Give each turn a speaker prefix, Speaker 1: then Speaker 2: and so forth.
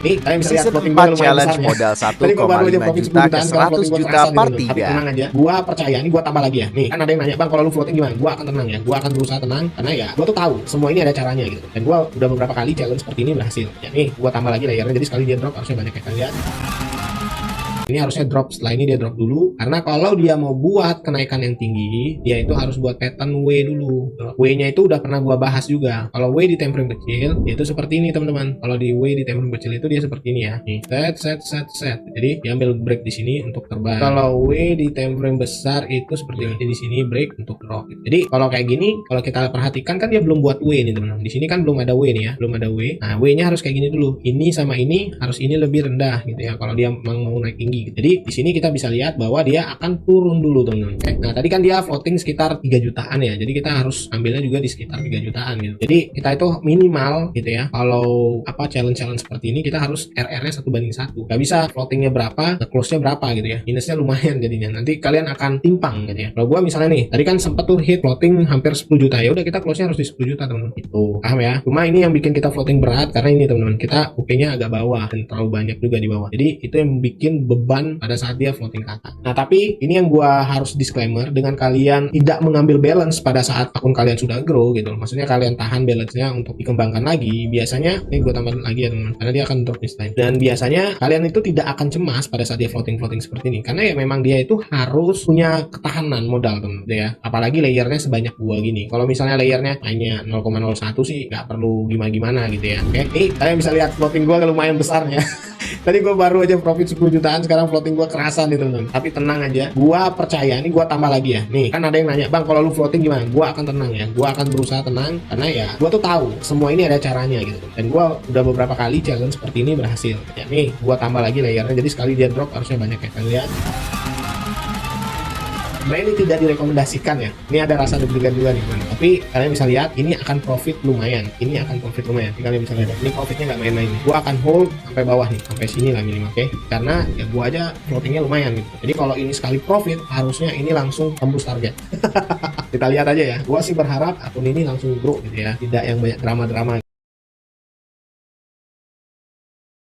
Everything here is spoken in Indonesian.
Speaker 1: Nih, kalian bisa lihat
Speaker 2: Season
Speaker 1: floating gua
Speaker 2: 4
Speaker 1: lumayan
Speaker 2: challenge
Speaker 1: besar ya.
Speaker 2: modal
Speaker 1: Tadi gua baru aja
Speaker 2: 1,5
Speaker 1: profit 10
Speaker 2: juta ke
Speaker 1: jutaan, sekarang
Speaker 2: 100
Speaker 1: floating gua
Speaker 2: juta
Speaker 1: kerasan
Speaker 2: part
Speaker 1: gitu. Tapi
Speaker 2: 3.
Speaker 1: tenang aja, gua percaya ini gua tambah lagi ya. Nih, kan ada yang nanya, "Bang, kalau lu floating gimana?" Gua akan tenang ya. Gua akan berusaha tenang karena ya gua tuh tahu semua ini ada caranya gitu. Dan gua udah beberapa kali challenge seperti ini berhasil. Ya nih, gua tambah lagi layernya jadi sekali dia drop harusnya banyak ya kalian. Ini harusnya drop, setelah ini dia drop dulu karena kalau dia mau buat kenaikan yang tinggi dia itu harus buat pattern W dulu. W-nya itu udah pernah gua bahas juga. Kalau W di time frame kecil itu seperti ini teman-teman. Kalau di W di time frame kecil itu dia seperti ini ya. Nih, set. Jadi diambil break di sini untuk terbang. Kalau W di time frame besar itu seperti ini. Di sini break untuk drop. Jadi kalau kayak gini, kalau kita perhatikan kan dia belum buat W nih teman-teman. Di sini kan belum ada W nih ya, belum ada W. Nah, W-nya harus kayak gini dulu. Ini sama ini harus ini lebih rendah gitu ya. Kalau dia mau naik tinggi. Jadi di sini kita bisa lihat bahwa dia akan turun dulu teman-teman. Oke. Nah tadi kan dia floating sekitar 3 jutaan ya. Jadi kita harus ambilnya juga di sekitar 3 jutaan gitu. Jadi kita itu minimal gitu ya. Kalau challenge seperti ini kita harus RR-nya 1:1. Gak bisa floatingnya berapa, close-nya berapa gitu ya. Minusnya lumayan jadinya. Nanti kalian akan timpang gitu ya. Kalau gua misalnya nih, tadi kan sempat tuh hit floating hampir 10 juta. Ya udah kita close-nya harus di 10 juta teman-teman. Itu paham ya. Cuma ini yang bikin kita floating berat karena ini teman-teman. Kita UP-nya agak bawah dan terlalu banyak juga di bawah. Jadi itu yang bikin beban pada saat dia floating ke atas. Nah tapi ini yang gua harus disclaimer, dengan kalian tidak mengambil balance pada saat akun kalian sudah grow gitu. Maksudnya kalian tahan balance-nya untuk dikembangkan lagi. Biasanya ini gua tambahin lagi ya teman-teman, karena dia akan drop this time. Dan biasanya kalian itu tidak akan cemas pada saat dia floating seperti ini, karena ya memang dia itu harus punya ketahanan modal teman-teman ya. Apalagi layernya sebanyak gua gini. Kalau misalnya layernya hanya 0,01 sih nggak perlu gimana gitu ya. Oke, nih kalian bisa lihat floating gua lumayan besarnya. Tadi gue baru aja profit 10 jutaan, sekarang floating gue kerasan nih teman-teman. Tapi tenang aja, gue percaya ini gue tambah lagi ya. Nih kan ada yang nanya, "Bang, kalau lu floating gimana?" Gue akan tenang ya. Gue akan berusaha tenang karena ya gue tuh tahu semua ini ada caranya gitu. Dan gue udah beberapa kali challenge seperti ini berhasil. Ya nih, gue tambah lagi layernya jadi sekali dia drop harusnya banyak ya kalian. Sebenarnya ini tidak direkomendasikan ya. Ini ada rasa deg-degan juga nih teman. Tapi kalian bisa lihat ini akan profit lumayan. Ini akan profit lumayan. Jadi kalian bisa lihat ini profitnya nggak main-main. Gua akan hold sampai bawah nih, sampai sini lah minimal, oke? Karena ya gua aja floatingnya lumayan gitu. Jadi kalau ini sekali profit harusnya ini langsung tembus target. Kita lihat aja ya. Gua sih berharap akun ini langsung grow gitu ya. Tidak yang banyak drama-drama